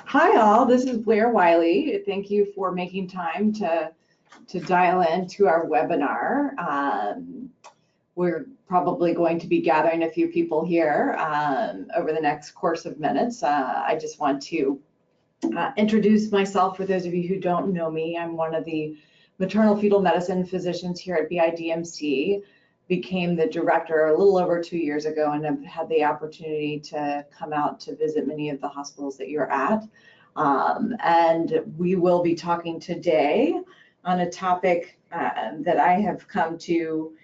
Hi all, this is Blair Wiley. Thank you for making time to dial into our webinar. We're probably going to be gathering a few people here over the next course of minutes. I just want to introduce myself for those of you who don't know me. I'm one of the maternal-fetal medicine physicians here at BIDMC. Became the director a little over 2 years ago and have had the opportunity to come out to visit many of the hospitals that you're at. And we will be talking today on a topic that I have come to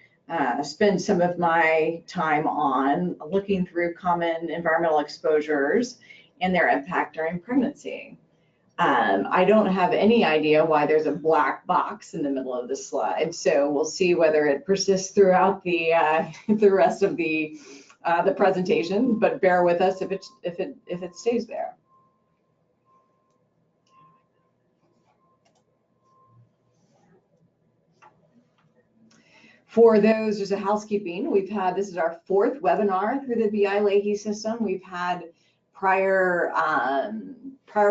spend some of my time on, looking through common environmental exposures and their impact during pregnancy. I don't have any idea why there's a black box in the middle of the slide, so we'll see whether it persists throughout the rest of the presentation. But bear with us if it stays there. For those, just a housekeeping, this is our fourth webinar through the BI Leahy system. We've had prior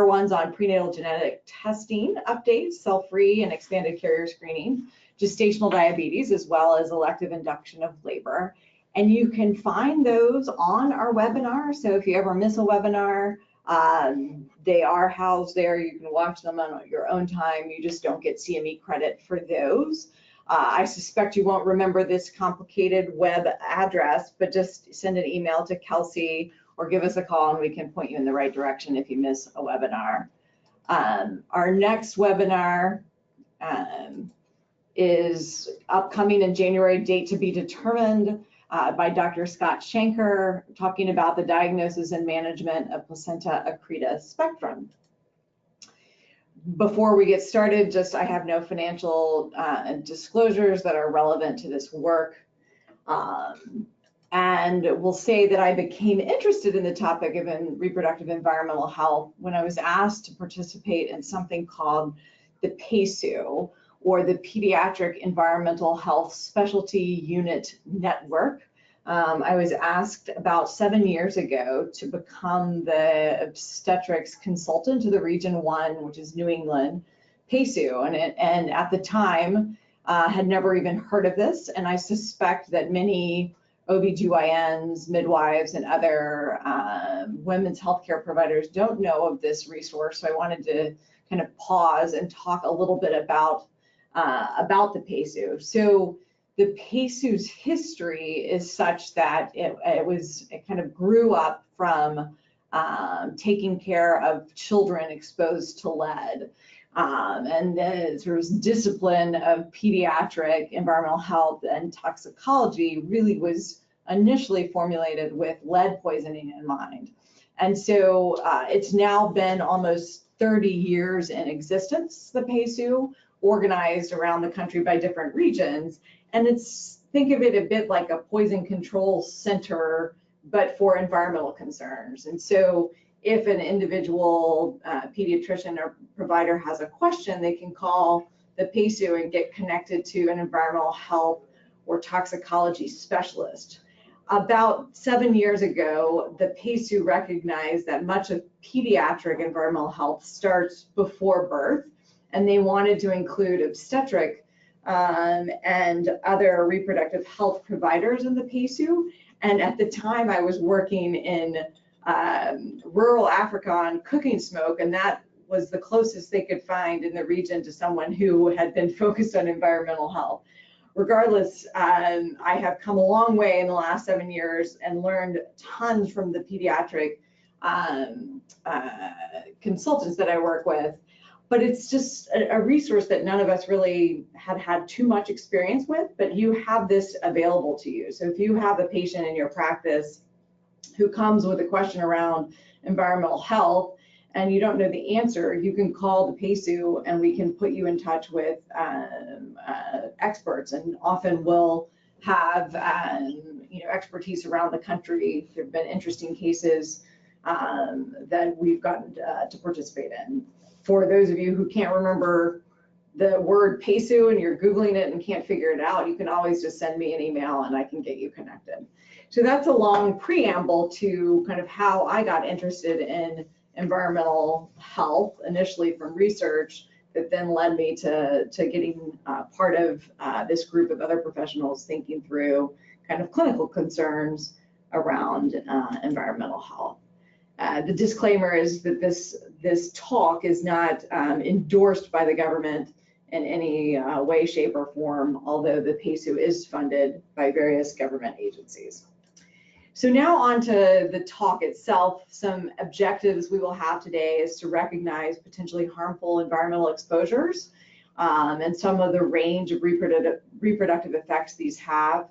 ones on prenatal genetic testing updates, cell-free and expanded carrier screening, gestational diabetes, as well as elective induction of labor. And you can find those on our webinar. So if you ever miss a webinar, they are housed there. You can watch them on your own time. You just don't get CME credit for those. I suspect you won't remember this complicated web address, but just send an email to Kelsey or give us a call and we can point you in the right direction if you miss a webinar. Our next webinar is upcoming in January, date to be determined, by Dr. Scott Shanker, talking about the diagnosis and management of placenta accreta spectrum. Before we get started, I have no financial disclosures that are relevant to this work. And we'll say that I became interested in the topic of reproductive environmental health when I was asked to participate in something called the PACU, or the Pediatric Environmental Health Specialty Unit Network. I was asked about 7 years ago to become the obstetrics consultant to the Region 1, which is New England, PACU. And at the time, had never even heard of this. And I suspect that many OBGYNs, midwives, and other women's healthcare providers don't know of this resource. So I wanted to kind of pause and talk a little bit about the PACU. So the PACU's history is such that it kind of grew up from taking care of children exposed to lead. And the sort of discipline of pediatric environmental health and toxicology really was initially formulated with lead poisoning in mind. And so it's now been almost 30 years in existence, the PACU, organized around the country by different regions. And think of it a bit like a poison control center, but for environmental concerns. And so if an individual pediatrician or provider has a question, they can call the PACU and get connected to an environmental health or toxicology specialist. About 7 years ago, the PACU recognized that much of pediatric environmental health starts before birth, and they wanted to include obstetric and other reproductive health providers in the PACU. And at the time, I was working in rural Africa on cooking smoke, and that was the closest they could find in the region to someone who had been focused on environmental health. Regardless, I have come a long way in the last 7 years and learned tons from the pediatric consultants that I work with. But it's just a resource that none of us really had too much experience with, but you have this available to you. So if you have a patient in your practice who comes with a question around environmental health and you don't know the answer, you can call the PACU and we can put you in touch with experts, and often we'll have expertise around the country. There have been interesting cases that we've gotten to participate in. For those of you who can't remember the word PACU and you're Googling it and can't figure it out, you can always just send me an email and I can get you connected. So that's a long preamble to kind of how I got interested in environmental health, initially from research, that then led me to getting part of this group of other professionals thinking through kind of clinical concerns around environmental health. The disclaimer is that this talk is not endorsed by the government in any way, shape, or form, although the PASU is funded by various government agencies. So now on to the talk itself. Some objectives we will have today is to recognize potentially harmful environmental exposures and some of the range of reproductive effects these have,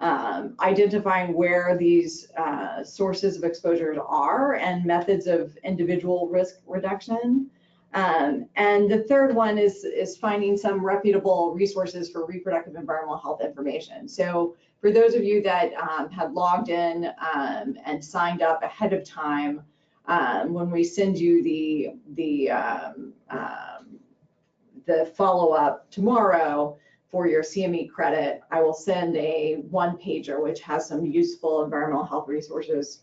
identifying where these sources of exposures are and methods of individual risk reduction. And the third one is finding some reputable resources for reproductive environmental health information. So for those of you that have logged in and signed up ahead of time, when we send you the follow-up tomorrow for your CME credit, I will send a one-pager which has some useful environmental health resources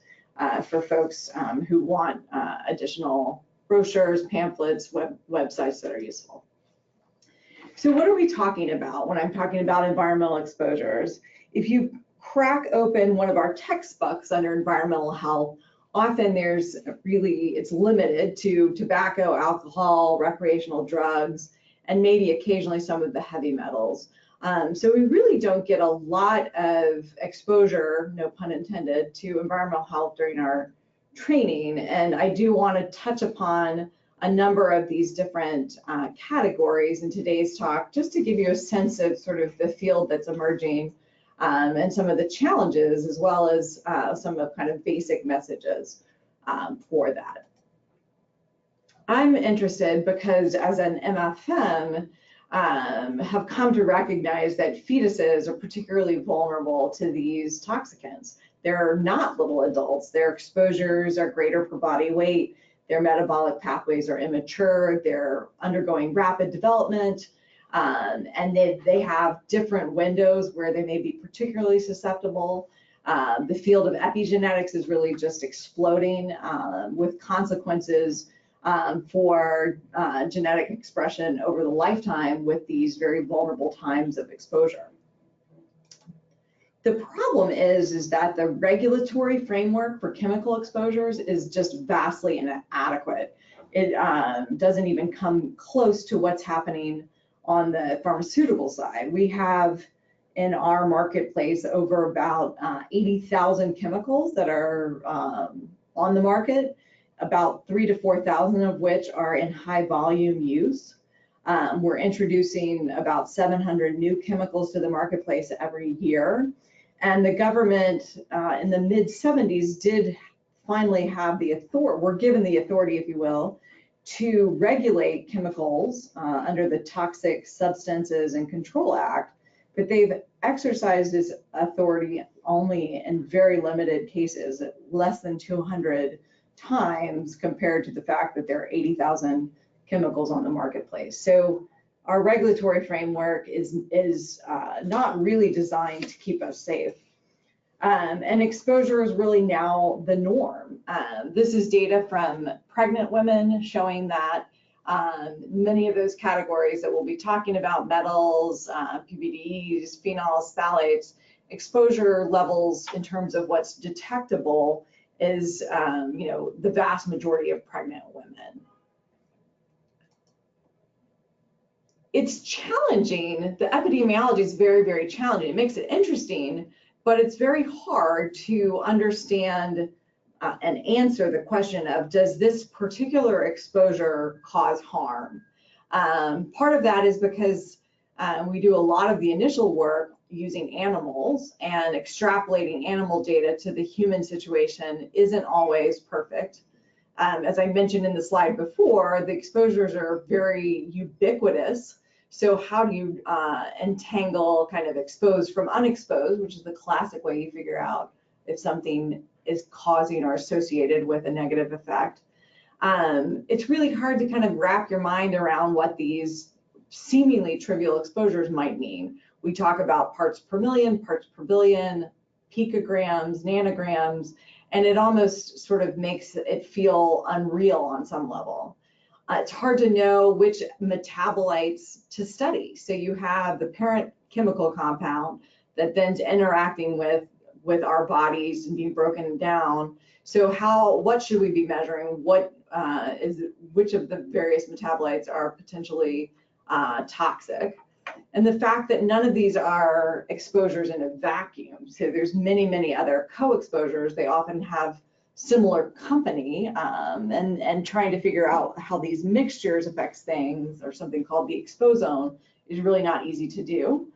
for folks who want additional brochures, pamphlets, websites that are useful. So what are we talking about when I'm talking about environmental exposures? If you crack open one of our textbooks under environmental health, often it's limited to tobacco, alcohol, recreational drugs, and maybe occasionally some of the heavy metals. So we really don't get a lot of exposure, no pun intended, to environmental health during our training. And I do want to touch upon a number of these different categories in today's talk, just to give you a sense of sort of the field that's emerging and some of the challenges, as well as some of kind of basic messages for that. I'm interested because as an MFM, have come to recognize that fetuses are particularly vulnerable to these toxicants. They're not little adults. Their exposures are greater per body weight. Their metabolic pathways are immature. They're undergoing rapid development. And they have different windows where they may be particularly susceptible. The field of epigenetics is really just exploding with consequences for genetic expression over the lifetime with these very vulnerable times of exposure. The problem is that the regulatory framework for chemical exposures is just vastly inadequate. It doesn't even come close to what's happening on the pharmaceutical side. We have in our marketplace over about 80,000 chemicals that are on the market, about 3,000 to 4,000 of which are in high volume use. We're introducing about 700 new chemicals to the marketplace every year. And the government in the mid-70s did finally have the authority, we're given the authority, if you will, to regulate chemicals under the Toxic Substances and Control Act, but they've exercised this authority only in very limited cases, less than 200 times compared to the fact that there are 80,000 chemicals on the marketplace. So our regulatory framework is not really designed to keep us safe. And exposure is really now the norm. This is data from pregnant women showing that many of those categories that we'll be talking about, metals, PBDs, phenols, phthalates, exposure levels in terms of what's detectable is the vast majority of pregnant women. It's challenging. The epidemiology is very, very challenging. It makes it interesting, but it's very hard to understand and answer the question of, does this particular exposure cause harm? Part of that is because we do a lot of the initial work using animals, and extrapolating animal data to the human situation isn't always perfect. As I mentioned in the slide before, the exposures are very ubiquitous. So how do you entangle kind of exposed from unexposed, which is the classic way you figure out if something is causing or associated with a negative effect? It's really hard to kind of wrap your mind around what these seemingly trivial exposures might mean. We talk about parts per million, parts per billion, picograms, nanograms, and it almost sort of makes it feel unreal on some level. It's hard to know which metabolites to study. So you have the parent chemical compound that then's interacting with our bodies and being broken down. So what should we be measuring? Which of the various metabolites are potentially toxic? And the fact that none of these are exposures in a vacuum. So there's many, many other co-exposures. They often have similar company, and trying to figure out how these mixtures affects things, or something called the exposome, is really not easy to do.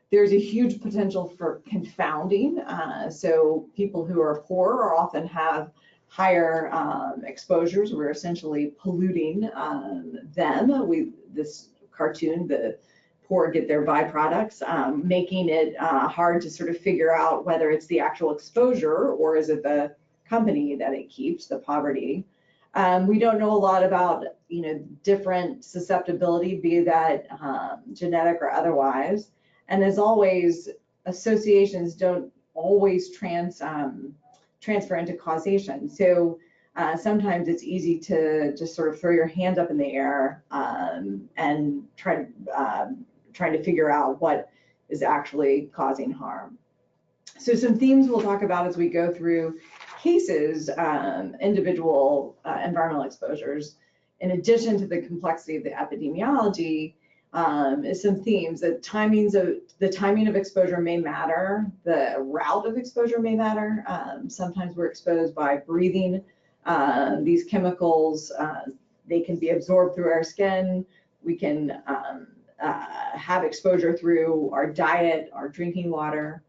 There's a huge potential for confounding. So people who are poor often have higher exposures. We're essentially polluting them. This cartoon, the poor get their byproducts, making it hard to sort of figure out whether it's the actual exposure or is it the company that it keeps, the poverty. We don't know a lot about, different susceptibility, be that genetic or otherwise. And as always, associations don't always transfer into causation. So sometimes it's easy to just sort of throw your hand up in the air and trying to figure out what is actually causing harm. So some themes we'll talk about as we go through cases, individual environmental exposures, in addition to the complexity of the epidemiology, is some themes. The timing of exposure may matter. The route of exposure may matter. Sometimes we're exposed by breathing these chemicals. They can be absorbed through our skin. We can have exposure through our diet, our drinking water.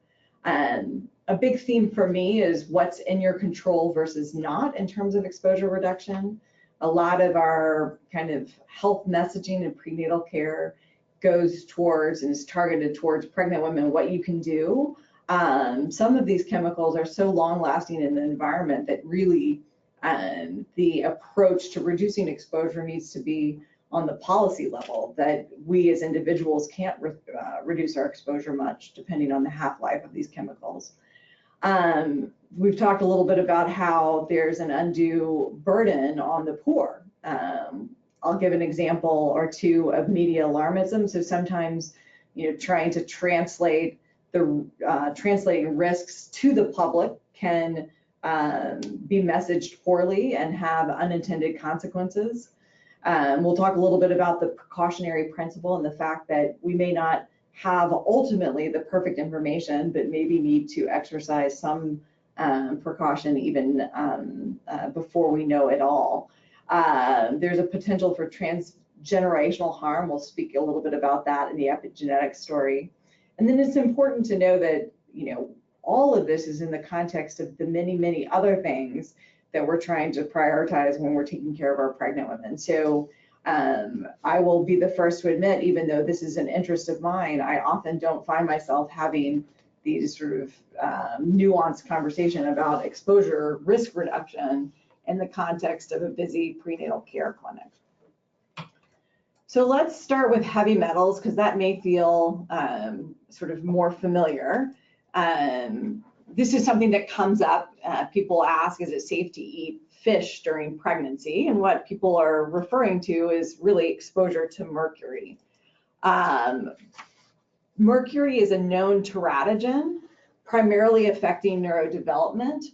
A big theme for me is what's in your control versus not in terms of exposure reduction. A lot of our kind of health messaging and prenatal care goes towards and is targeted towards pregnant women, what you can do. Some of these chemicals are so long lasting in the environment that really the approach to reducing exposure needs to be on the policy level, that we as individuals can't reduce our exposure much depending on the half-life of these chemicals. We've talked a little bit about how there's an undue burden on the poor. I'll give an example or two of media alarmism. So sometimes, trying to translating risks to the public can be messaged poorly and have unintended consequences. We'll talk a little bit about the precautionary principle and the fact that we may not have ultimately the perfect information, but maybe need to exercise some precaution even before we know it all. There's a potential for transgenerational harm. We'll speak a little bit about that in the epigenetic story. And then it's important to know that, all of this is in the context of the many, many other things that we're trying to prioritize when we're taking care of our pregnant women. So I will be the first to admit, even though this is an interest of mine, I often don't find myself having these sort of nuanced conversation about exposure risk reduction in the context of a busy prenatal care clinic. So let's start with heavy metals, because that may feel sort of more familiar. This is something that comes up. People ask, is it safe to eat fish during pregnancy? And what people are referring to is really exposure to mercury. Mercury is a known teratogen, primarily affecting neurodevelopment,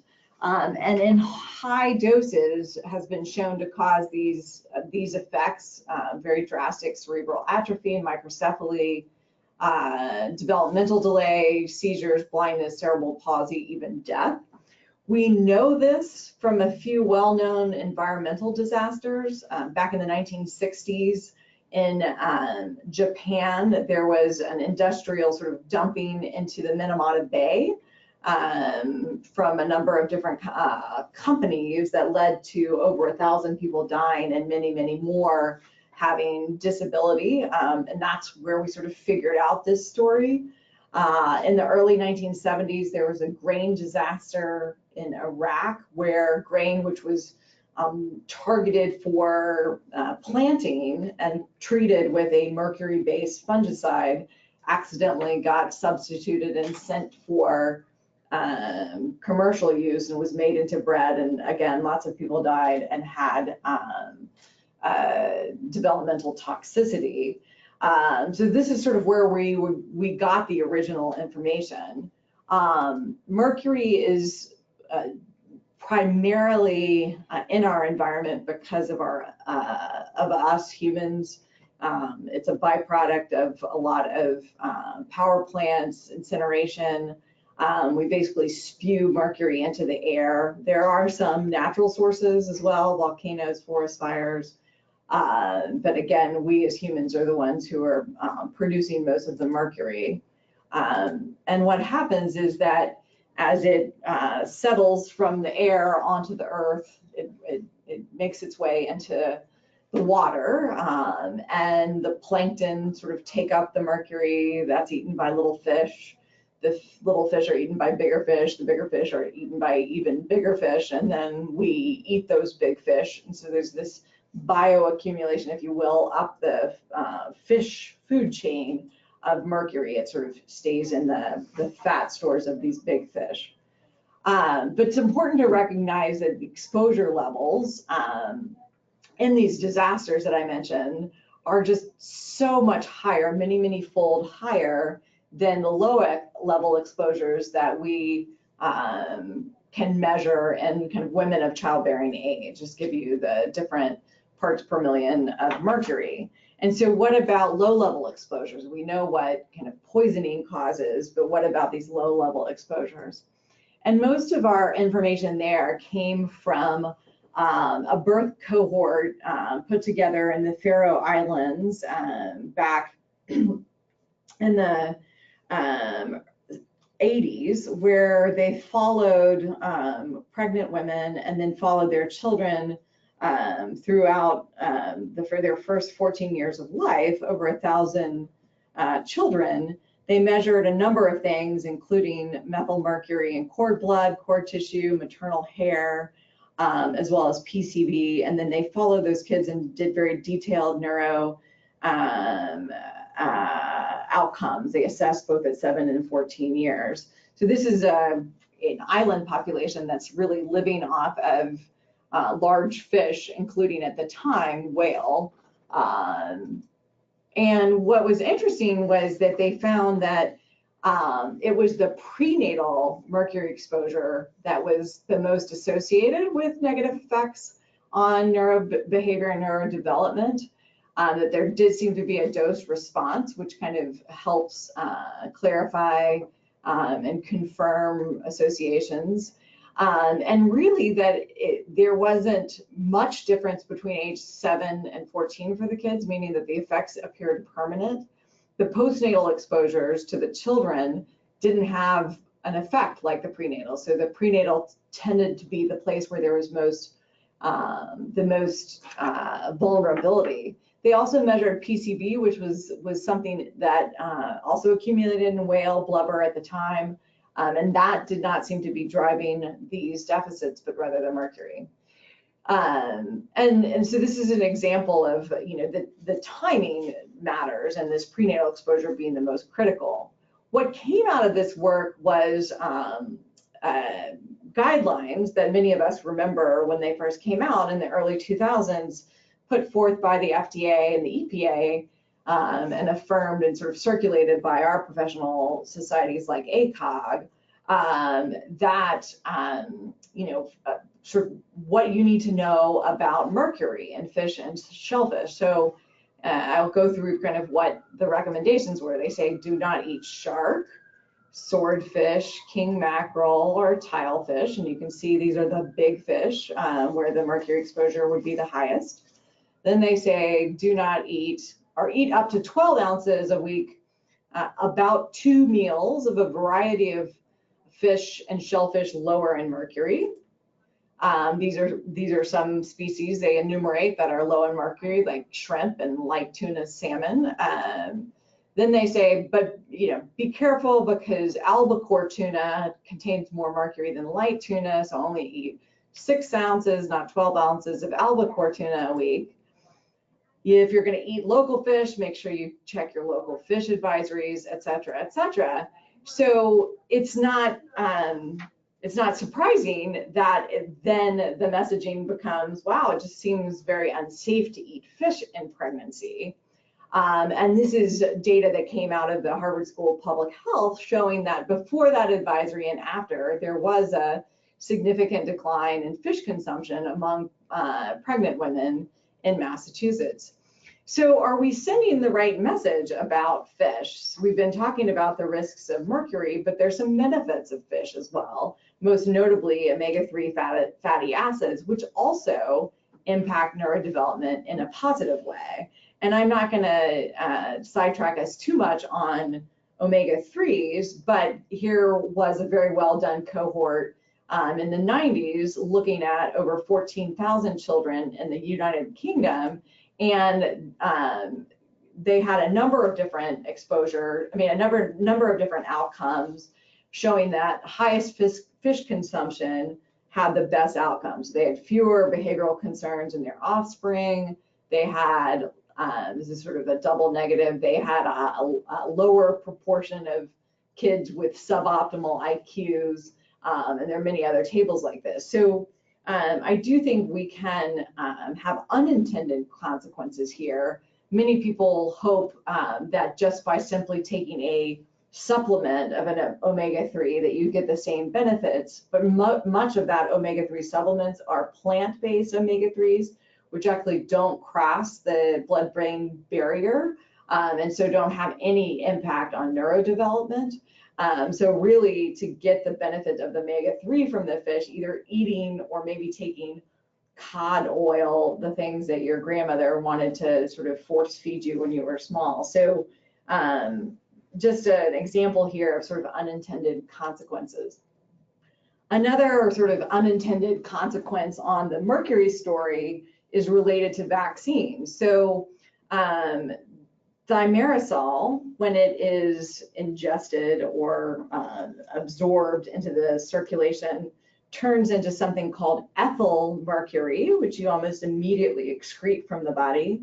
and in high doses has been shown to cause these effects, very drastic cerebral atrophy, microcephaly, developmental delay, seizures, blindness, cerebral palsy, even death. We know this from a few well-known environmental disasters. Back in the 1960s in Japan, there was an industrial sort of dumping into the Minamata Bay from a number of different companies that led to over 1,000 people dying and many, many more having disability. And that's where we sort of figured out this story. In the early 1970s, there was a grain disaster in Iraq where grain, which was targeted for planting and treated with a mercury-based fungicide, accidentally got substituted and sent for commercial use and was made into bread. And again, lots of people died and had developmental toxicity. So this is sort of where we got the original information. Mercury is primarily in our environment because of us humans. It's a byproduct of a lot of power plants, incineration. We basically spew mercury into the air. There are some natural sources as well, volcanoes, forest fires. But again, we as humans are the ones who are producing most of the mercury. And what happens is that as it settles from the air onto the earth, it makes its way into the water, and the plankton sort of take up the mercury that's eaten by little fish. The little fish are eaten by bigger fish. The bigger fish are eaten by even bigger fish, and then we eat those big fish. And so there's this bioaccumulation, if you will, up the fish food chain of mercury. It sort of stays in the fat stores of these big fish. But it's important to recognize that the exposure levels in these disasters that I mentioned are just so much higher, many fold higher than the low level exposures that we can measure in kind of women of childbearing age. Just give you the different parts per million of mercury. And so what about low level exposures? We know what kind of poisoning causes, but what about these low level exposures? And most of our information there came from a birth cohort put together in the Faroe Islands back in the 80s, where they followed pregnant women and then followed their children throughout for their first 14 years of life, over 1,000 children. They measured a number of things, including methylmercury in cord blood, cord tissue, maternal hair, as well as PCB. And then they followed those kids and did very detailed neuro outcomes. They assessed both at 7 and 14 years. So this is an island population that's really living off of large fish, including at the time whale. And what was interesting was that they found that it was the prenatal mercury exposure that was the most associated with negative effects on neurobehavior and neurodevelopment. That there did seem to be a dose response, which kind of helps clarify and confirm associations. And really that there wasn't much difference between age 7 and 14 for the kids, meaning that the effects appeared permanent. The postnatal exposures to the children didn't have an effect like the prenatal. So the prenatal tended to be the place where there was the most vulnerability. They also measured PCB, which was something that also accumulated in whale blubber at the time. And that did not seem to be driving these deficits, but rather the mercury. And so this is an example of, the timing matters, and this prenatal exposure being the most critical. What came out of this work was guidelines that many of us remember when they first came out in the early 2000s, put forth by the FDA and the EPA, and affirmed and sort of circulated by our professional societies like ACOG, that, sort of what you need to know about mercury in fish and shellfish. So I'll go through kind of what the recommendations were. They say do not eat shark, swordfish, king mackerel, or tilefish. And you can see these are the big fish where the mercury exposure would be the highest. Then they say do not eat, or eat up to 12 ounces a week, about 2 meals of a variety of fish and shellfish lower in mercury. These are some species they enumerate that are low in mercury, like shrimp and light tuna, salmon. Then they say, but be careful because albacore tuna contains more mercury than light tuna, so only eat 6 ounces, not 12 ounces of albacore tuna a week. If you're going to eat local fish, make sure you check your local fish advisories, et cetera, et cetera. So it's not surprising that then the messaging becomes, wow, it just seems very unsafe to eat fish in pregnancy. And this is data that came out of the Harvard School of Public Health showing that before that advisory and after, there was a significant decline in fish consumption among pregnant women in Massachusetts. So are we sending the right message about fish? We've been talking about the risks of mercury, but there's some benefits of fish as well, most notably omega-3 fatty acids, which also impact neurodevelopment in a positive way. And I'm not going to sidetrack us too much on omega-3s, but here was a very well done cohort in the 90s looking at over 14,000 children in the United Kingdom. And they had a number of different a number of different outcomes showing that highest fish consumption had the best outcomes. They had fewer behavioral concerns in their offspring. They had, this is sort of a double negative, they had a lower proportion of kids with suboptimal IQs, and there are many other tables like this. So I do think we can have unintended consequences here. Many people hope that just by simply taking a supplement of an omega-3 that you get the same benefits, but much of that omega-3 supplements are plant-based omega-3s, which actually don't cross the blood-brain barrier, and so don't have any impact on neurodevelopment. So really, to get the benefit of the omega-3 from the fish, either eating or maybe taking cod oil, the things that your grandmother wanted to sort of force feed you when you were small. So just an example here of sort of unintended consequences. Another sort of unintended consequence on the mercury story is related to vaccines. So thimerosal, when it is ingested or absorbed into the circulation, turns into something called ethyl mercury, which you almost immediately excrete from the body.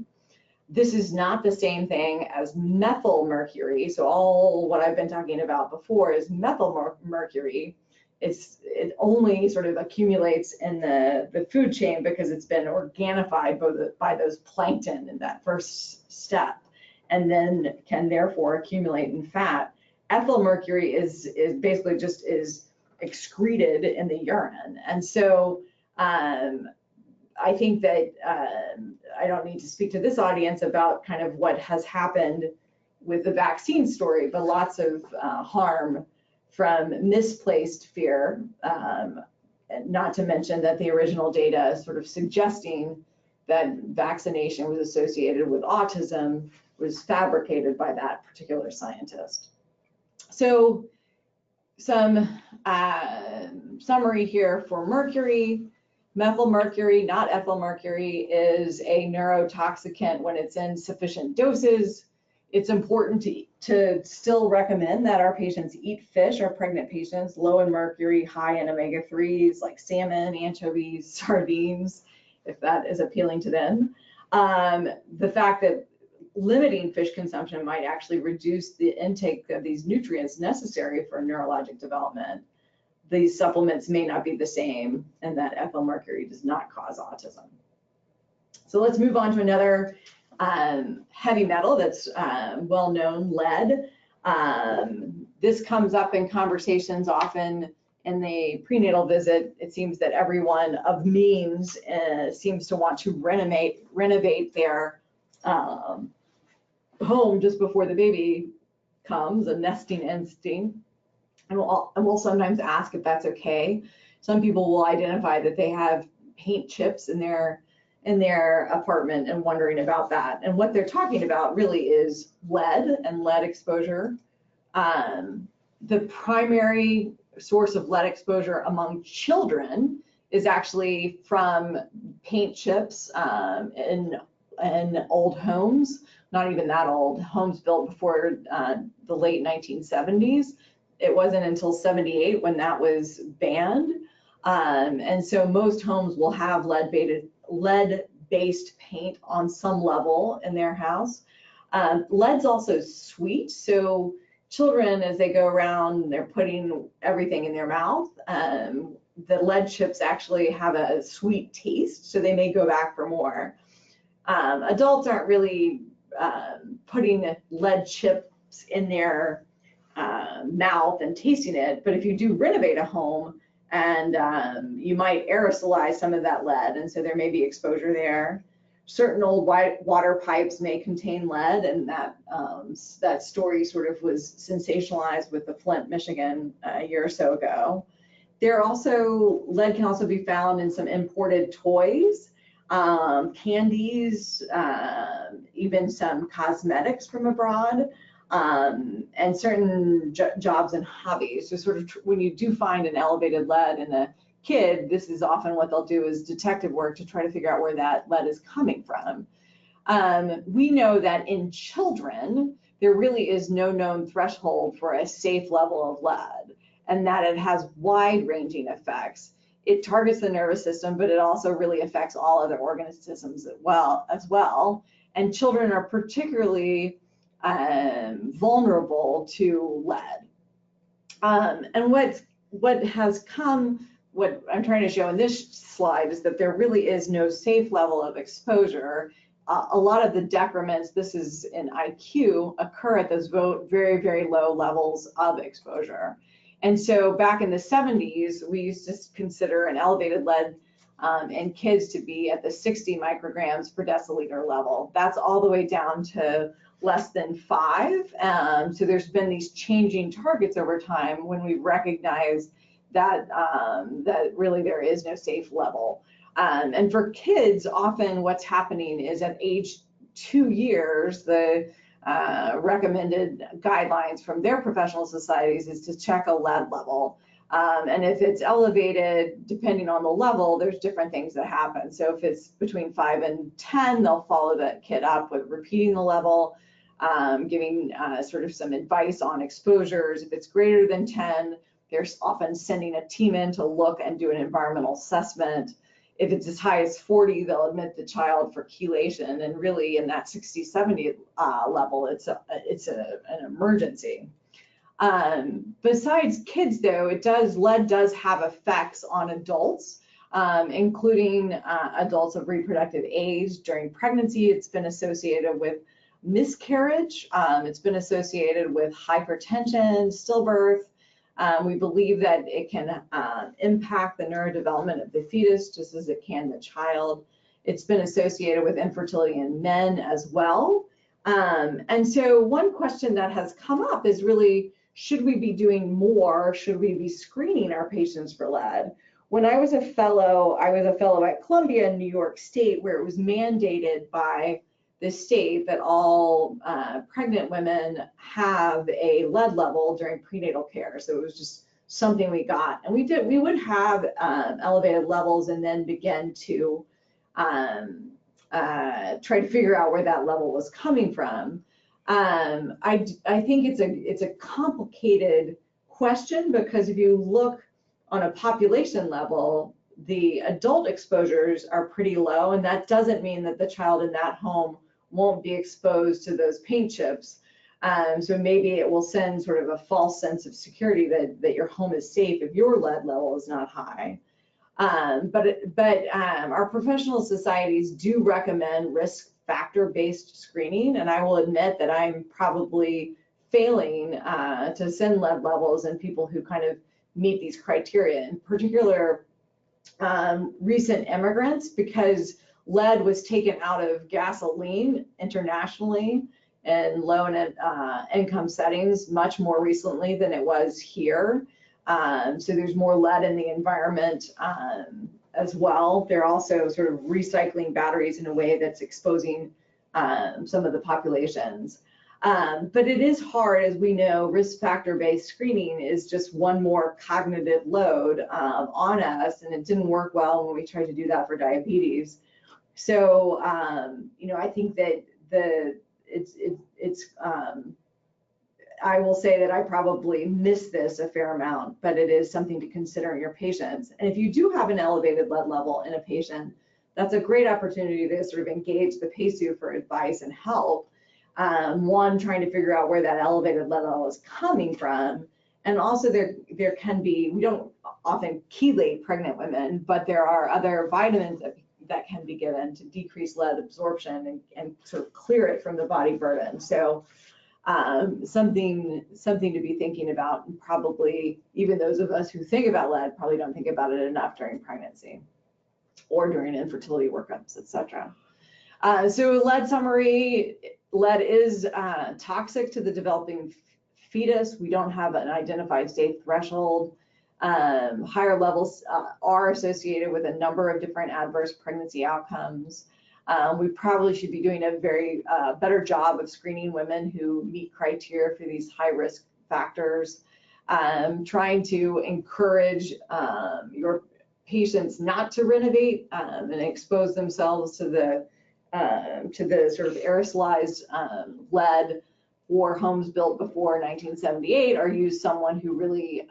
This is not the same thing as methyl mercury. So all what I've been talking about before is methyl mercury. It only sort of accumulates in the food chain because it's been organified by those plankton in that first step, and then can therefore accumulate in fat. Ethyl mercury is basically just excreted in the urine. And so I think that I don't need to speak to this audience about kind of what has happened with the vaccine story, but lots of harm from misplaced fear, not to mention that the original data sort of suggesting that vaccination was associated with autism was fabricated by that particular scientist. So some summary here for mercury. Methyl mercury, not ethyl mercury, is a neurotoxicant when it's in sufficient doses. It's important to still recommend that our patients eat fish, our pregnant patients, low in mercury, high in omega-3s like salmon, anchovies, sardines, if that is appealing to them. The fact that limiting fish consumption might actually reduce the intake of these nutrients necessary for neurologic development. These supplements may not be the same, and that ethyl mercury does not cause autism. So let's move on to another heavy metal that's well known, lead. This comes up in conversations often in the prenatal visit. It seems that everyone of means seems to want to renovate their home just before the baby comes, a nesting instinct. And we'll sometimes ask if that's okay. Some people will identify that they have paint chips in their apartment and wondering about that. And what they're talking about really is lead and lead exposure. The primary source of lead exposure among children is actually from paint chips in old homes, not even that old, homes built before the late 1970s. It wasn't until 78 when that was banned. And so most homes will have lead-based paint on some level in their house. Lead's also sweet, so children, as they go around, they're putting everything in their mouth. The lead chips actually have a sweet taste, so they may go back for more. Adults aren't really putting lead chips in their mouth and tasting it, but if you do renovate a home, and you might aerosolize some of that lead, and so there may be exposure there. Certain old water pipes may contain lead, and that story sort of was sensationalized with the Flint, Michigan a year or so ago. Lead can also be found in some imported toys, candies, even some cosmetics from abroad. And certain jobs and hobbies. So sort of when you do find an elevated lead in a kid, this is often what they'll do is detective work to try to figure out where that lead is coming from. We know that in children, there really is no known threshold for a safe level of lead, and that it has wide-ranging effects. It targets the nervous system, but it also really affects all other organisms as well. And children are particularly vulnerable to lead. And what I'm trying to show in this slide is that there really is no safe level of exposure. A lot of the decrements, this is in IQ, occur at those very, very low levels of exposure. And so back in the 70s, we used to consider an elevated lead in kids to be at the 60 micrograms per deciliter level. That's all the way down to less than 5. So there's been these changing targets over time when we recognize that that really there is no safe level. And for kids, often what's happening is at age 2 years, the recommended guidelines from their professional societies is to check a lead level. And if it's elevated, depending on the level, there's different things that happen. So if it's between 5 and 10, they'll follow that kid up with repeating the level, giving sort of some advice on exposures. If it's greater than 10, they're often sending a team in to look and do an environmental assessment. If it's as high as 40, they'll admit the child for chelation. And really in that 60, 70 level, it's an emergency. Besides kids, though, lead does have effects on adults, including adults of reproductive age. During pregnancy, it's been associated with miscarriage. It's been associated with hypertension, stillbirth. We believe that it can impact the neurodevelopment of the fetus just as it can the child. It's been associated with infertility in men as well. And so one question that has come up is really, should we be doing more? Should we be screening our patients for lead? When I was a fellow at Columbia in New York State, where it was mandated by the state that all pregnant women have a lead level during prenatal care. So it was just something we got. And we would have elevated levels and then begin to try to figure out where that level was coming from. I think it's a complicated question, because if you look on a population level, the adult exposures are pretty low, and that doesn't mean that the child in that home won't be exposed to those paint chips. So maybe it will send sort of a false sense of security that your home is safe if your lead level is not high. But our professional societies do recommend risk factor-based screening, and I will admit that I'm probably failing to send lead levels in people who kind of meet these criteria, in particular recent immigrants, because lead was taken out of gasoline internationally in low and income settings much more recently than it was here. So there's more lead in the environment as well. They're also sort of recycling batteries in a way that's exposing some of the populations. But it is hard, as we know. Risk factor-based screening is just one more cognitive load on us, and it didn't work well when we tried to do that for diabetes. So, I think that I will say that I probably miss this a fair amount, but it is something to consider in your patients. And if you do have an elevated lead level in a patient, that's a great opportunity to sort of engage the PACU for advice and help. One, trying to figure out where that elevated lead level is coming from. And also there can be, we don't often chelate pregnant women, but there are other vitamins that can be given to decrease lead absorption and sort of clear it from the body burden. So something to be thinking about, and probably even those of us who think about lead probably don't think about it enough during pregnancy or during infertility workups, etc. So lead summary, lead is toxic to the developing fetus. We don't have an identified safe threshold. Higher levels are associated with a number of different adverse pregnancy outcomes. We probably should be doing a very better job of screening women who meet criteria for these high risk factors. Trying to encourage your patients not to renovate and expose themselves to the sort of aerosolized lead or homes built before 1978, or use someone who really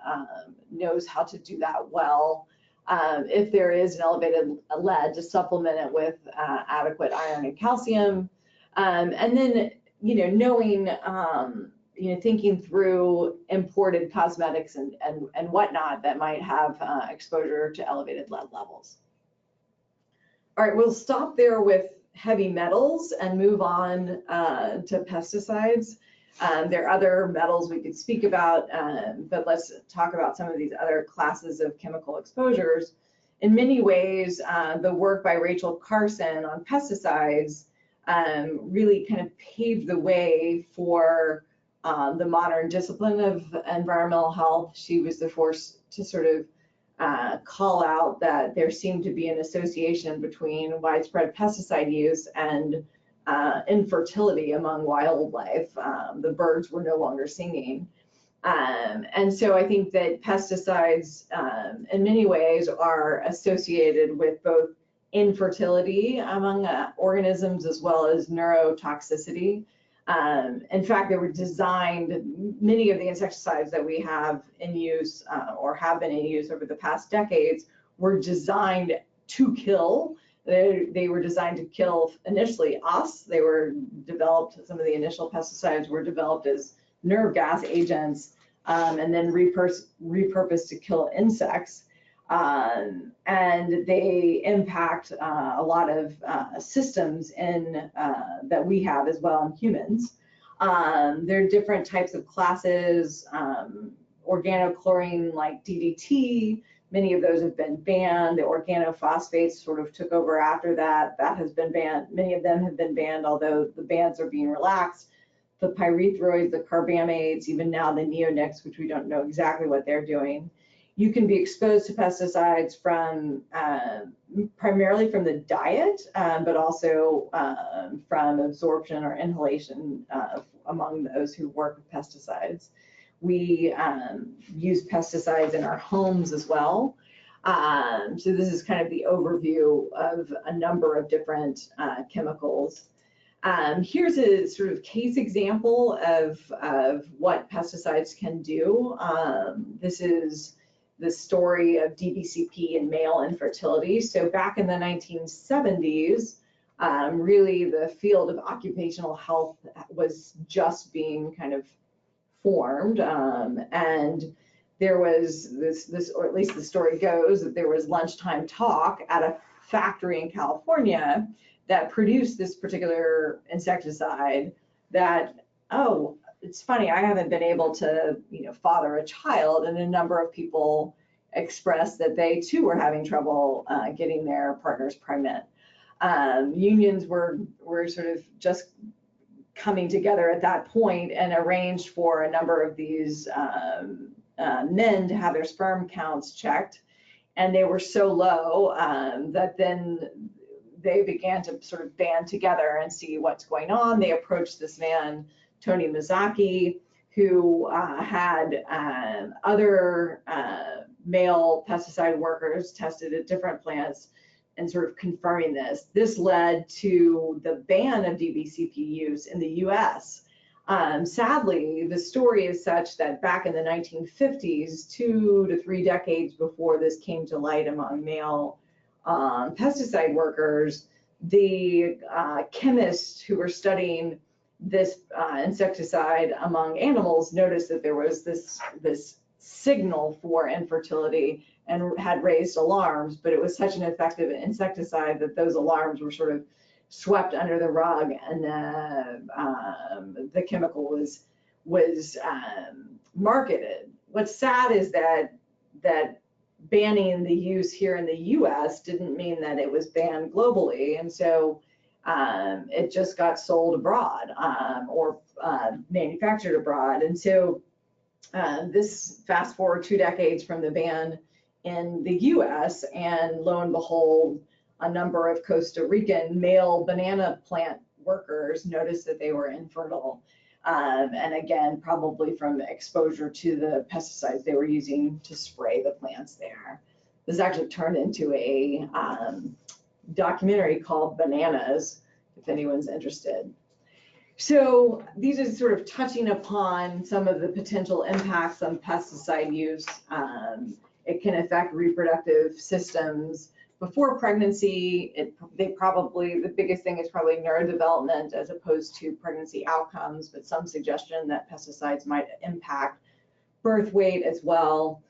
knows how to do that well. If there is an elevated lead, to supplement it with adequate iron and calcium. And then, knowing, thinking through imported cosmetics and whatnot that might have exposure to elevated lead levels. All right, we'll stop there with heavy metals and move on to pesticides. There are other metals we could speak about, but let's talk about some of these other classes of chemical exposures. In many ways, the work by Rachel Carson on pesticides really kind of paved the way for the modern discipline of environmental health. She was the first to sort of call out that there seemed to be an association between widespread pesticide use and infertility among wildlife. The birds were no longer singing. And so I think that pesticides in many ways are associated with both infertility among organisms as well as neurotoxicity. In fact, they were designed, many of the insecticides that we have in use or have been in use over the past decades were designed to kill. They were designed to kill initially us. They were developed, some of the initial pesticides were developed as nerve gas agents and then repurposed to kill insects. And they impact a lot of systems that we have as well in humans. There are different types of classes, organochlorine like DDT, many of those have been banned. The organophosphates sort of took over after that. That has been banned. Many of them have been banned, although the bans are being relaxed. The pyrethroids, the carbamates, even now the neonics, which we don't know exactly what they're doing. You can be exposed to pesticides from primarily from the diet, but also from absorption or inhalation among those who work with pesticides. We use pesticides in our homes as well. So this is kind of the overview of a number of different chemicals. Here's a sort of case example of what pesticides can do. This is the story of DBCP and male infertility. So back in the 1970s, really the field of occupational health was just being kind of formed, and there was this, or at least the story goes, that there was lunchtime talk at a factory in California that produced this particular insecticide that, oh, it's funny, I haven't been able to, father a child, and a number of people expressed that they too were having trouble getting their partners pregnant. Unions were sort of just coming together at that point and arranged for a number of these men to have their sperm counts checked, and they were so low that then they began to sort of band together and see what's going on. They approached this man, Tony Mazzocchi, who had other male pesticide workers tested at different plants and sort of confirming this. This led to the ban of DBCP use in the US. Sadly, the story is such that back in the 1950s, 2 to 3 decades before this came to light among male pesticide workers, the chemists who were studying this insecticide among animals noticed that there was this signal for infertility and had raised alarms, but it was such an effective insecticide that those alarms were sort of swept under the rug, and the chemical was marketed. What's sad is that banning the use here in the US didn't mean that it was banned globally, and so it just got sold abroad or manufactured abroad. And so this fast forward 2 decades from the ban in the US, and lo and behold, a number of Costa Rican male banana plant workers noticed that they were infertile. And again, probably from exposure to the pesticides they were using to spray the plants there. This actually turned into a documentary called Bananas, if anyone's interested. So these are sort of touching upon some of the potential impacts on pesticide use. It can affect reproductive systems before pregnancy. The biggest thing is probably neurodevelopment as opposed to pregnancy outcomes, but some suggestion that pesticides might impact birth weight as well.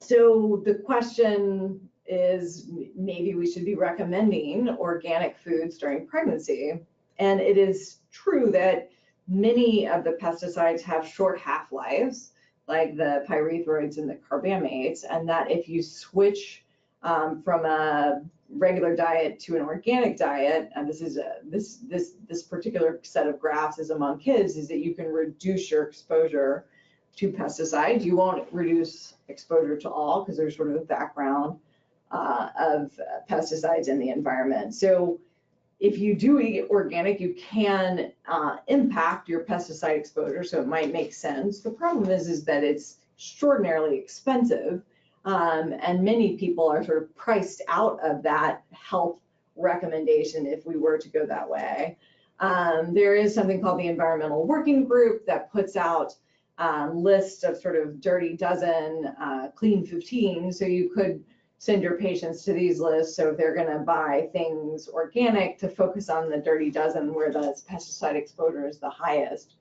So the question is, maybe we should be recommending organic foods during pregnancy. And it is true that many of the pesticides have short half-lives, like the pyrethroids and the carbamates, and that if you switch from a regular diet to an organic diet, and this particular set of graphs is among kids, is that you can reduce your exposure to pesticides. You won't reduce exposure to all, because there's sort of a background of pesticides in the environment. So if you do eat organic, you can impact your pesticide exposure, so it might make sense. The problem is that it's extraordinarily expensive, and many people are sort of priced out of that health recommendation if we were to go that way. There is something called the Environmental Working Group that puts out list of sort of dirty dozen, clean 15, so you could send your patients to these lists. So if they're going to buy things organic, to focus on the dirty dozen where the pesticide exposure is the highest.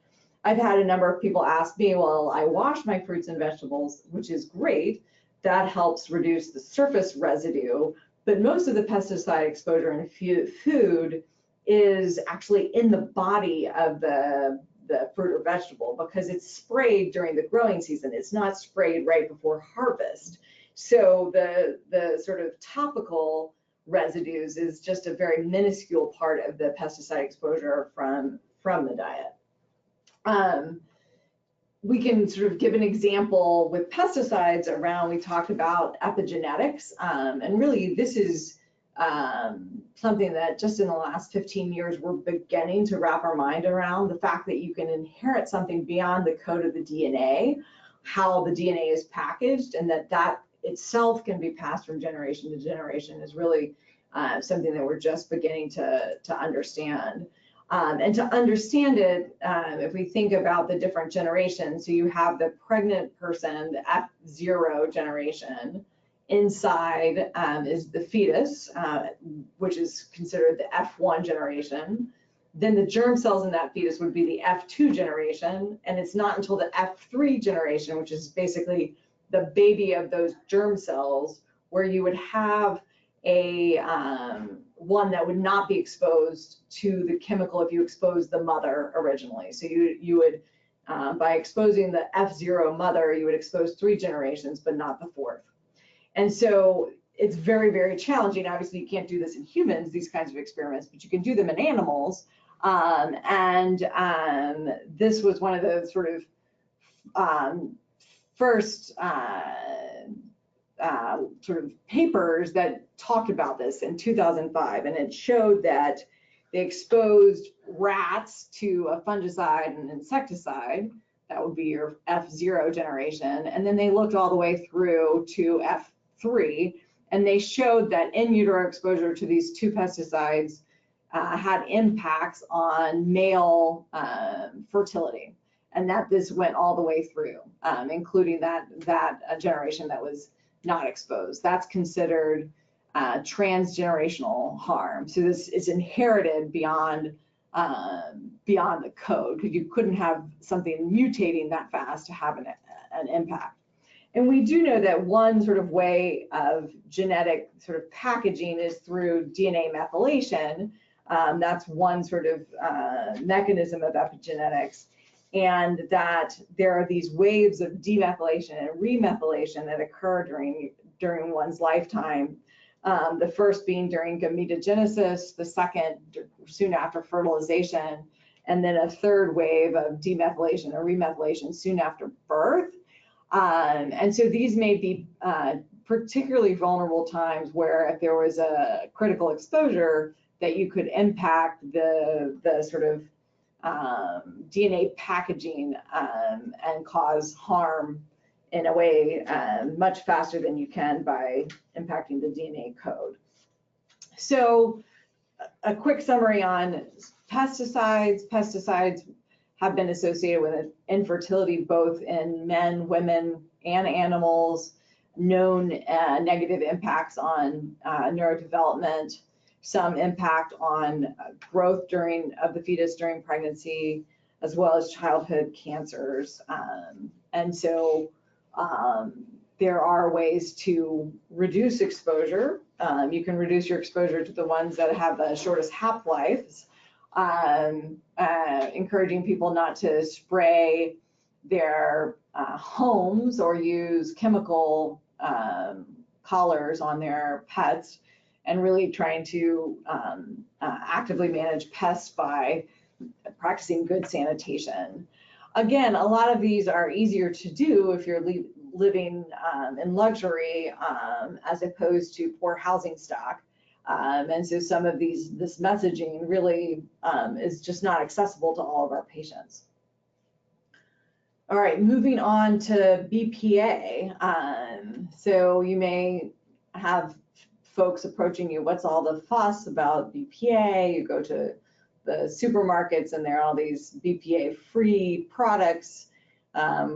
I've had a number of people ask me, well, I wash my fruits and vegetables, which is great. That helps reduce the surface residue, but most of the pesticide exposure in food is actually in the body of the fruit or vegetable, because it's sprayed during the growing season. It's not sprayed right before harvest. So the sort of topical residues is just a very minuscule part of the pesticide exposure from the diet. We can sort of give an example with pesticides around, we talked about epigenetics, and really this is something that just in the last 15 years we're beginning to wrap our mind around, the fact that you can inherit something beyond the code of the DNA, how the DNA is packaged, and that itself can be passed from generation to generation is really something that we're just beginning to understand. And to understand it, if we think about the different generations, so you have the pregnant person, the F0 generation. Inside is the fetus, which is considered the F1 generation. Then the germ cells in that fetus would be the F2 generation. And it's not until the F3 generation, which is basically the baby of those germ cells, where you would have a one that would not be exposed to the chemical if you exposed the mother originally. So you would, by exposing the F0 mother, you would expose 3 generations, but not the 4th. And so it's very, very challenging. Obviously, you can't do this in humans, these kinds of experiments, but you can do them in animals. This was one of the sort of first sort of papers that talked about this in 2005, and it showed that they exposed rats to a fungicide and insecticide. That would be your F0 generation, and then they looked all the way through to F3, and they showed that in utero exposure to these 2 pesticides had impacts on male fertility, and that this went all the way through, including that generation that was not exposed. That's considered transgenerational harm. So this is inherited beyond beyond the code, because you couldn't have something mutating that fast to have an impact. And we do know that one sort of way of genetic sort of packaging is through DNA methylation. That's one sort of mechanism of epigenetics, and that there are these waves of demethylation and remethylation that occur during one's lifetime. The first being during gametogenesis, the second soon after fertilization, and then a third wave of demethylation or remethylation soon after birth. And so these may be particularly vulnerable times where if there was a critical exposure, that you could impact the sort of DNA packaging and cause harm in a way much faster than you can by impacting the DNA code. So a quick summary on pesticides. Pesticides have been associated with infertility both in men, women, and animals, known negative impacts on neurodevelopment, some impact on growth of the fetus during pregnancy, as well as childhood cancers. And so there are ways to reduce exposure. You can reduce your exposure to the ones that have the shortest half-lives, encouraging people not to spray their homes or use chemical collars on their pets, and really trying to actively manage pests by practicing good sanitation. Again, a lot of these are easier to do if you're living in luxury as opposed to poor housing stock. And so some of this messaging really is just not accessible to all of our patients. All right, moving on to BPA. So you may have folks approaching you, what's all the fuss about BPA? You go to the supermarkets and there are all these BPA-free products.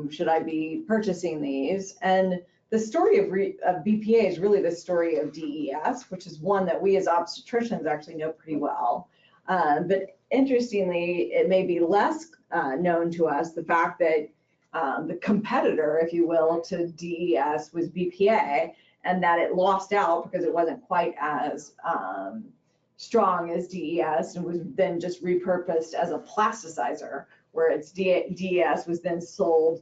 Should I be purchasing these? And the story of BPA is really the story of DES, which is one that we as obstetricians actually know pretty well. But interestingly, it may be less known to us, the fact that the competitor, if you will, to DES was BPA, and that it lost out because it wasn't quite as strong as DES, and was then just repurposed as a plasticizer, where its DES was then sold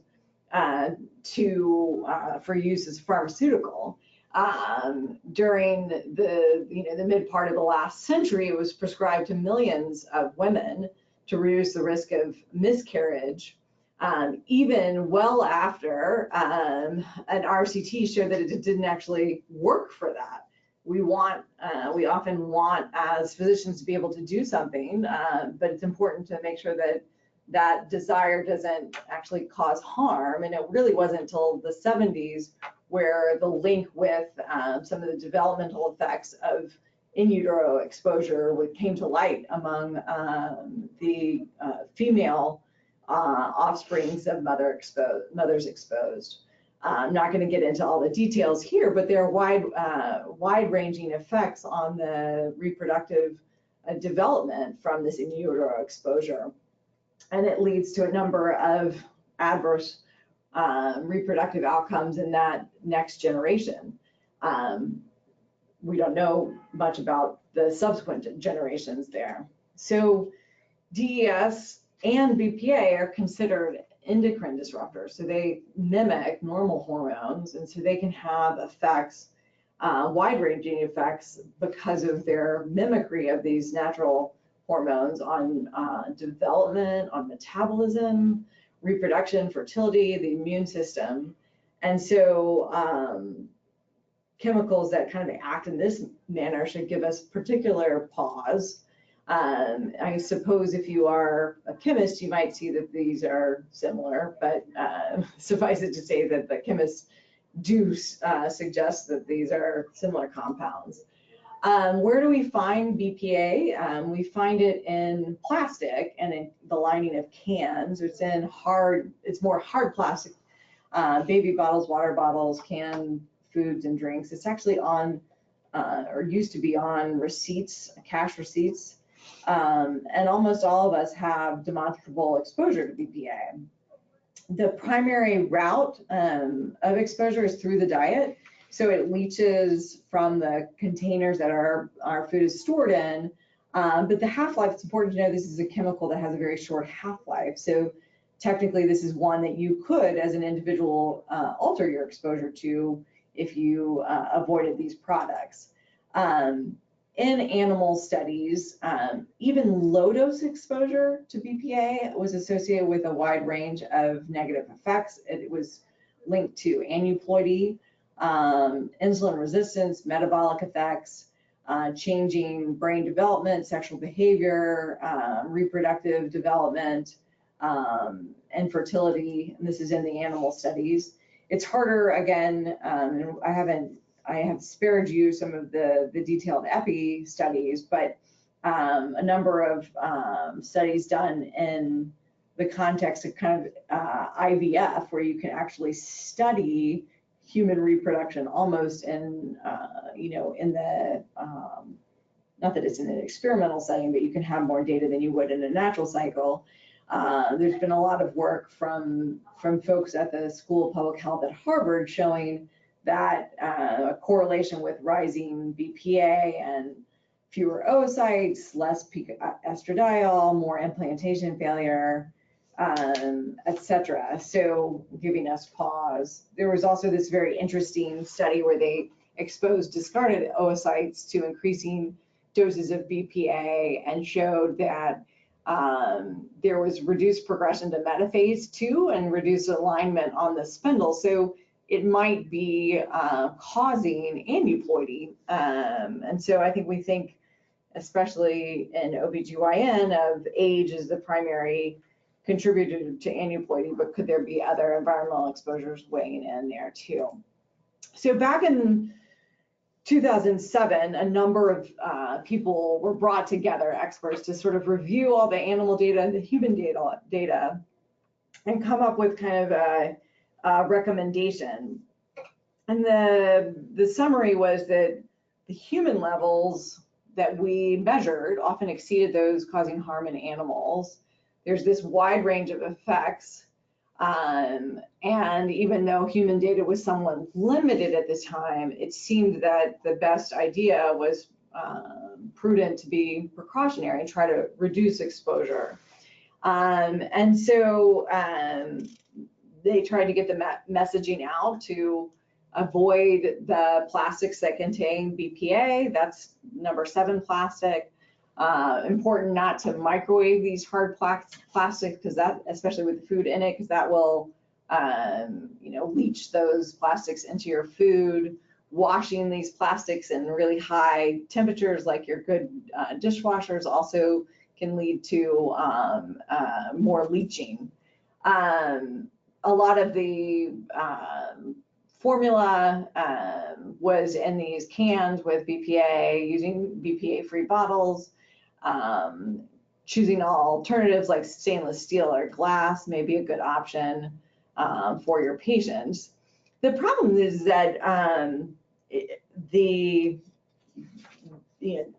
for use as pharmaceutical. During the mid part of the last century, it was prescribed to millions of women to reduce the risk of miscarriage. Even well after an RCT showed that it didn't actually work for that. We often want as physicians to be able to do something, but it's important to make sure that that desire doesn't actually cause harm. And it really wasn't until the 70s where the link with some of the developmental effects of in utero exposure came to light among the female offsprings of mothers exposed. I'm not going to get into all the details here, but there are wide-ranging effects on the reproductive development from this in utero exposure, and it leads to a number of adverse reproductive outcomes in that next generation. We don't know much about the subsequent generations there. So DES and BPA are considered endocrine disruptors. So they mimic normal hormones, and so they can have effects, wide-ranging effects, because of their mimicry of these natural hormones on development, on metabolism, reproduction, fertility, the immune system. And so chemicals that kind of act in this manner should give us particular pause. I suppose if you are a chemist, you might see that these are similar, but suffice it to say that the chemists do suggest that these are similar compounds. Where do we find BPA? We find it in plastic and in the lining of cans. It's more hard plastic, baby bottles, water bottles, canned foods and drinks. It's actually on, or used to be on receipts, cash receipts. and almost all of us have demonstrable exposure to BPA. The primary route of exposure is through the diet. So it leaches from the containers that our food is stored in. But the half-life, it's important to know this is a chemical that has a very short half-life. So technically, this is one that you could, as an individual, alter your exposure to if you avoided these products. In animal studies, even low-dose exposure to BPA was associated with a wide range of negative effects. It was linked to aneuploidy, insulin resistance, metabolic effects, changing brain development, sexual behavior, reproductive development, and fertility. And this is in the animal studies. It's harder, again, and I have spared you some of the detailed epi studies, but a number of studies done in the context of kind of IVF, where you can actually study human reproduction almost in, in the, not that it's in an experimental setting, but you can have more data than you would in a natural cycle. There's been a lot of work from folks at the School of Public Health at Harvard showing that a correlation with rising BPA and fewer oocytes, less peak estradiol, more implantation failure, etc. So giving us pause. There was also this very interesting study where they exposed discarded oocytes to increasing doses of BPA and showed that there was reduced progression to metaphase 2 and reduced alignment on the spindle. So it might be causing aneuploidy. And so I think we think, especially in OBGYN, of age as the primary contributor to aneuploidy, but could there be other environmental exposures weighing in there too? So back in 2007, a number of people were brought together, experts, to sort of review all the animal data and the human data and come up with kind of a recommendation. And the summary was that the human levels that we measured often exceeded those causing harm in animals. There's this wide range of effects. And even though human data was somewhat limited at the time, it seemed that the best idea was prudent to be precautionary and try to reduce exposure. And so they tried to get the messaging out to avoid the plastics that contain BPA. That's number 7 plastic. Important not to microwave these hard plastics, because that, especially with the food in it, because that will leach those plastics into your food. Washing these plastics in really high temperatures, like your good dishwashers, also can lead to more leaching. A lot of the formula was in these cans with BPA, using BPA-free bottles. Choosing alternatives like stainless steel or glass may be a good option for your patients. The problem is that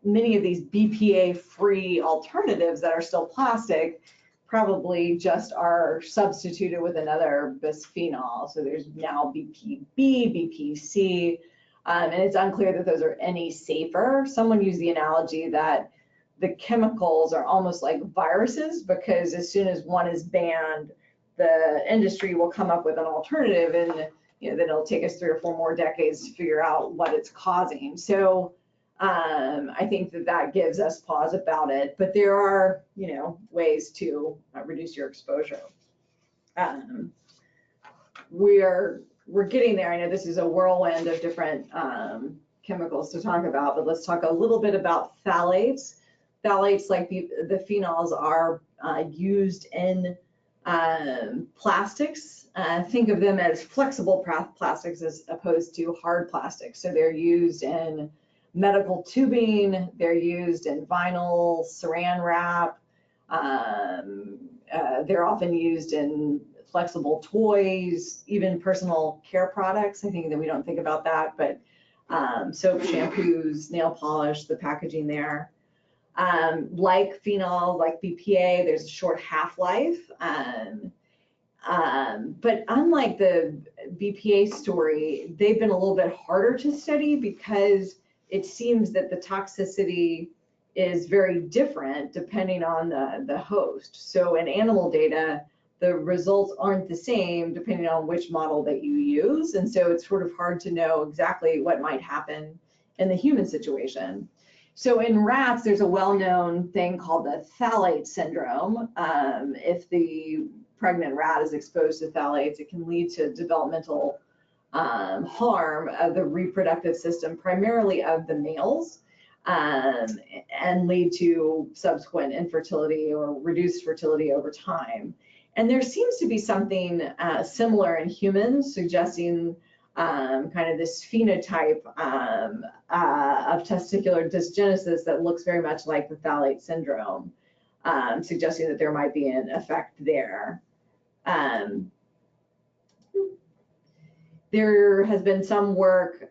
many of these BPA-free alternatives that are still plastic probably just are substituted with another bisphenol. So there's now BPB, BPC, and it's unclear that those are any safer. Someone used the analogy that the chemicals are almost like viruses, because as soon as one is banned, the industry will come up with an alternative, and then it'll take us 3 or 4 more decades to figure out what it's causing. So I think that gives us pause about it, but there are ways to reduce your exposure. We're getting there. I know this is a whirlwind of different chemicals to talk about, but let's talk a little bit about phthalates. Phthalates, like the phenols, are used in plastics. Think of them as flexible plastics as opposed to hard plastics. So they're used in medical tubing, they're used in vinyl, saran wrap, they're often used in flexible toys, even personal care products. I think that we don't think about that, but soap, shampoos, nail polish, the packaging there. Like phenol, like BPA, there's a short half-life. But unlike the BPA story, they've been a little bit harder to study because it seems that the toxicity is very different depending on the host. So in animal data, the results aren't the same depending on which model that you use. And so it's sort of hard to know exactly what might happen in the human situation. So in rats, there's a well-known thing called the phthalate syndrome. If the pregnant rat is exposed to phthalates, it can lead to developmental harm of the reproductive system, primarily of the males, and lead to subsequent infertility or reduced fertility over time. And there seems to be something similar in humans, suggesting kind of this phenotype of testicular dysgenesis that looks very much like the phthalate syndrome, suggesting that there might be an effect there. There has been some work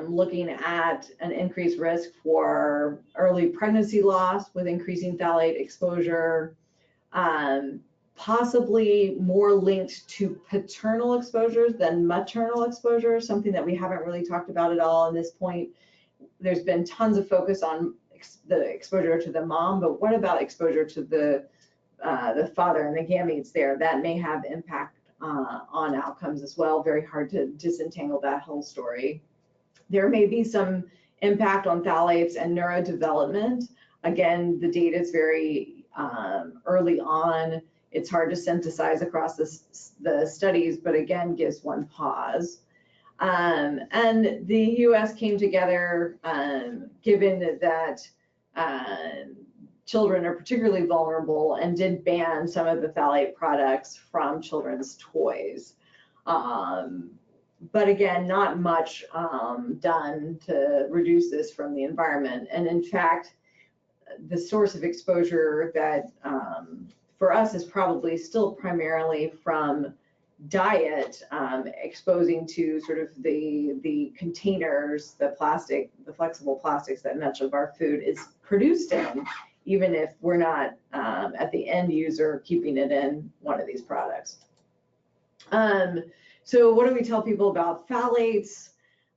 looking at an increased risk for early pregnancy loss with increasing phthalate exposure, possibly more linked to paternal exposures than maternal exposure, something that we haven't really talked about at all in this point. There's been tons of focus on the exposure to the mom, but what about exposure to the father and the gametes there? That may have impact on outcomes as well. Very hard to disentangle that whole story. There may be some impact on phthalates and neurodevelopment. Again, the data is very early on. It's hard to synthesize across the studies, but again, gives one pause. And the US came together, given that children are particularly vulnerable, and did ban some of the phthalate products from children's toys. But again, not much done to reduce this from the environment. And in fact, the source of exposure that for us is probably still primarily from diet, exposing to sort of the containers, the flexible plastics that much of our food is produced in, even if we're not at the end user keeping it in one of these products. So what do we tell people about phthalates?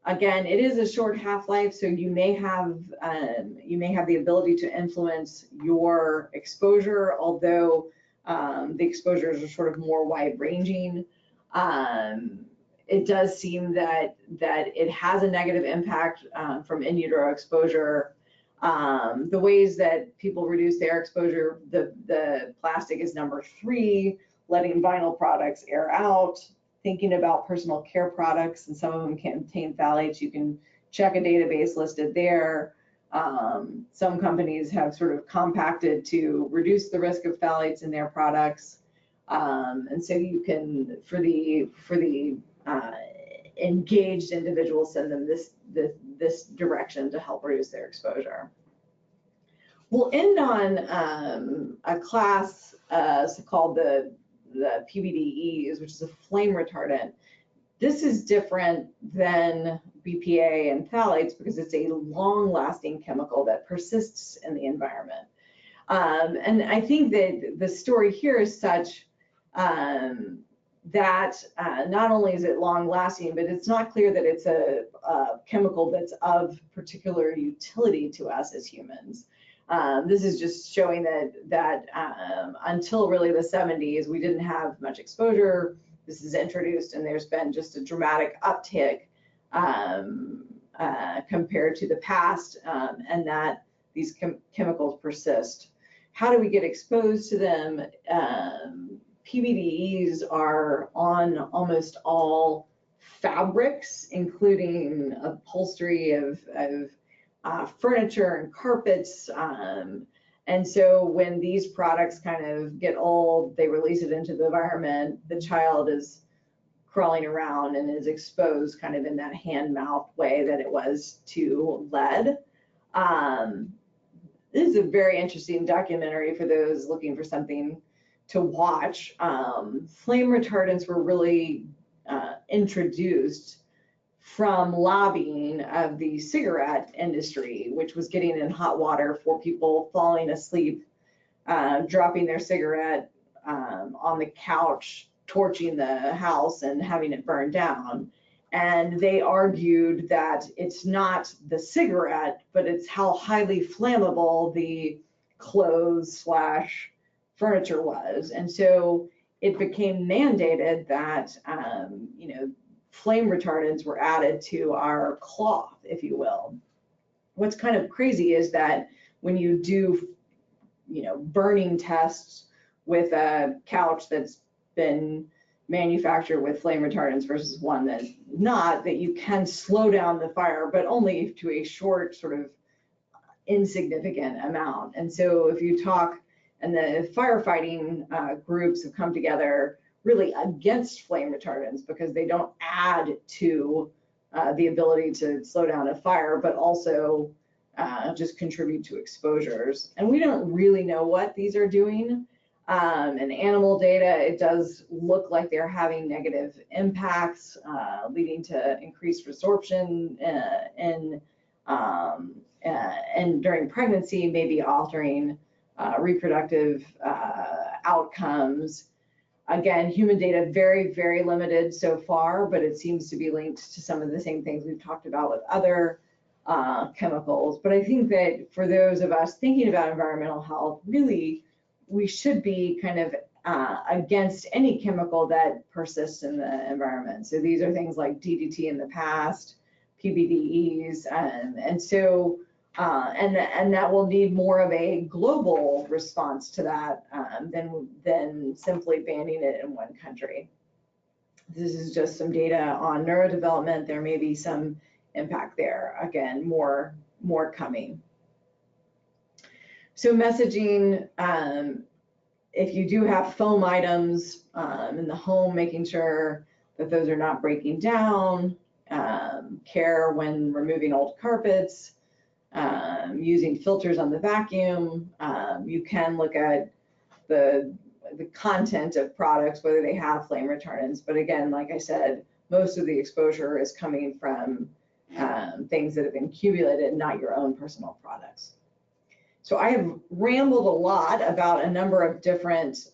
Again, it is a short half-life, so you may have the ability to influence your exposure, although the exposures are sort of more wide-ranging. It does seem that it has a negative impact from in utero exposure. The ways that people reduce their exposure, the plastic is number 3, letting vinyl products air out, thinking about personal care products, and some of them contain phthalates. You can check a database listed there. Some companies have sort of compacted to reduce the risk of phthalates in their products. And so you can, for the engaged individuals, send them this direction to help reduce their exposure. We'll end on a class called the PBDEs, which is a flame retardant. This is different than BPA and phthalates because it's a long-lasting chemical that persists in the environment. And I think that the story here is such that not only is it long-lasting, but it's not clear that it's a chemical that's of particular utility to us as humans. This is just showing that until really the 70s, we didn't have much exposure. This is introduced, and there's been just a dramatic uptick compared to the past, and that these chemicals persist. How do we get exposed to them? PBDEs are on almost all fabrics, including upholstery of furniture and carpets. And so when these products kind of get old, they release it into the environment, the child is crawling around and is exposed kind of in that hand-mouth way that it was to lead. This is a very interesting documentary for those looking for something to watch. Flame retardants were really introduced from lobbying of the cigarette industry, which was getting in hot water for people falling asleep, dropping their cigarette on the couch, torching the house and having it burned down. And they argued that it's not the cigarette, but it's how highly flammable the clothes / furniture was. And so it became mandated that, flame retardants were added to our cloth, if you will. What's kind of crazy is that when you do, burning tests with a couch that's been manufactured with flame retardants versus one that's not, that you can slow down the fire, but only to a short, sort of insignificant amount. And so if you talk, and the firefighting groups have come together really against flame retardants because they don't add to the ability to slow down a fire, but also just contribute to exposures. And we don't really know what these are doing. In animal data, it does look like they're having negative impacts, leading to increased resorption and during pregnancy, maybe altering reproductive outcomes. Again, human data very, very limited so far, but it seems to be linked to some of the same things we've talked about with other chemicals. But I think that for those of us thinking about environmental health, really, we should be kind of against any chemical that persists in the environment. So these are things like DDT in the past, PBDEs, and so and that will need more of a global response to that than simply banning it in one country. This is just some data on neurodevelopment. There may be some impact there. Again, more coming. So messaging, if you do have foam items in the home, making sure that those are not breaking down, care when removing old carpets, using filters on the vacuum. You can look at the content of products, whether they have flame retardants. But again, like I said, most of the exposure is coming from things that have been accumulated, not your own personal products. So I have rambled a lot about a number of different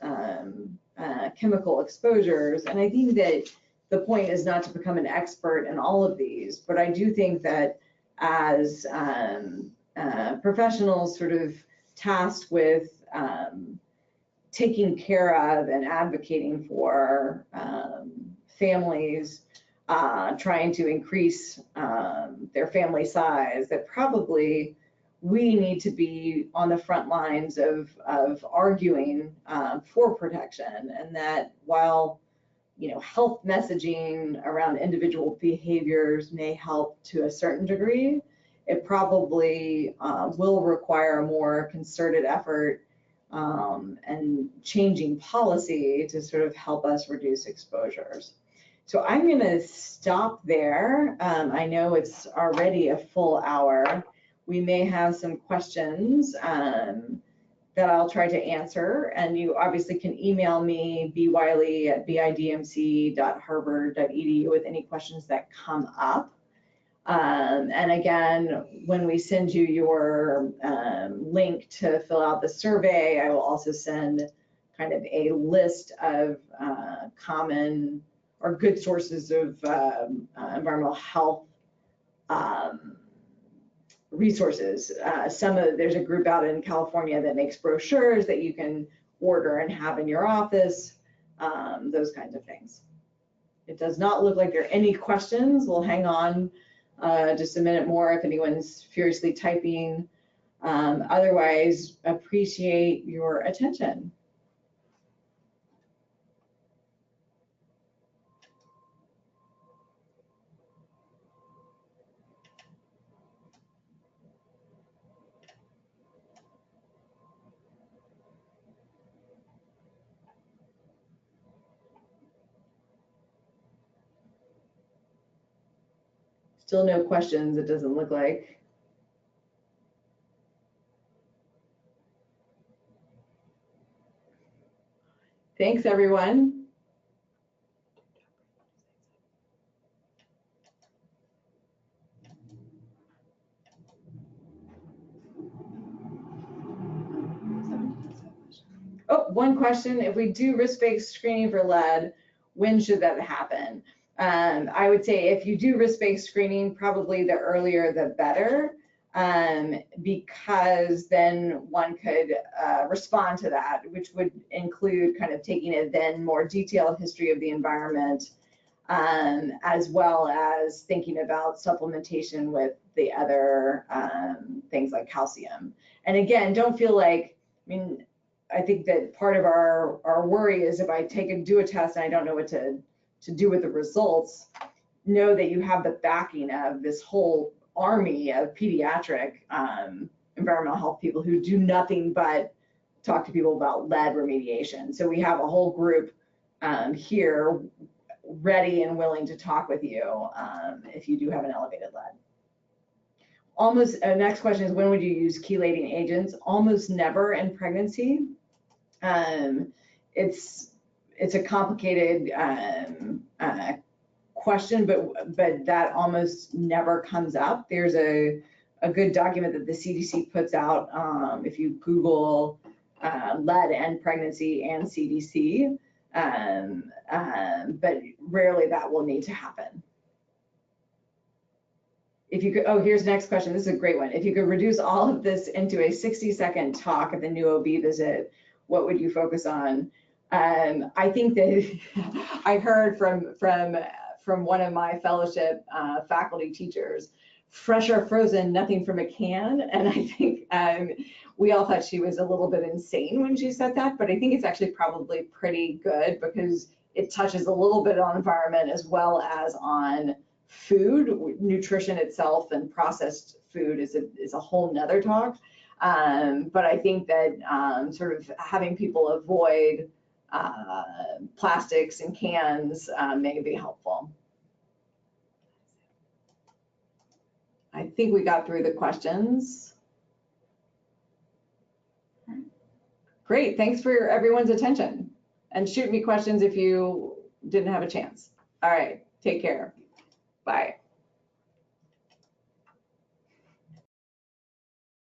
chemical exposures, and I think that the point is not to become an expert in all of these, but I do think that as professionals sort of tasked with taking care of and advocating for families trying to increase their family size, that probably we need to be on the front lines of arguing for protection, and that while health messaging around individual behaviors may help to a certain degree, it probably will require a more concerted effort and changing policy to sort of help us reduce exposures. So I'm going to stop there. I know it's already a full hour. We may have some questions that I'll try to answer, and you obviously can email me, bwiley@bidmc.harvard.edu with any questions that come up. And again, when we send you your link to fill out the survey, I will also send kind of a list of common or good sources of environmental health resources. There's a group out in California that makes brochures that you can order and have in your office, those kinds of things. It does not look like there are any questions. We'll hang on just a minute more if anyone's furiously typing. Otherwise, appreciate your attention. Still no questions, it doesn't look like. Thanks, everyone. one question, if we do risk-based screening for lead, when should that happen? I would say if you do risk-based screening, probably the earlier the better, because then one could respond to that, which would include kind of taking a then more detailed history of the environment, as well as thinking about supplementation with the other things like calcium. And again, don't feel like, I mean, I think that part of our worry is if I do a test and I don't know what to do with the results, know that you have the backing of this whole army of pediatric environmental health people who do nothing but talk to people about lead remediation. So we have a whole group here ready and willing to talk with you if you do have an elevated lead. Next question is, when would you use chelating agents? Almost never in pregnancy. It's a complicated question, but that almost never comes up. There's a good document that the CDC puts out if you Google lead and pregnancy and CDC, but rarely that will need to happen. If you could, oh, here's the next question. This is a great one. If you could reduce all of this into a 60-second talk at the new OB visit, what would you focus on? I think that I heard from one of my fellowship faculty teachers, fresh or frozen, nothing from a can. And I think we all thought she was a little bit insane when she said that, but I think it's actually probably pretty good because it touches a little bit on environment as well as on food. Nutrition itself and processed food is a whole nother talk. But I think that sort of having people avoid plastics and cans may be helpful. I think we got through the questions. Great, thanks for everyone's attention. And shoot me questions if you didn't have a chance. All right, take care. Bye.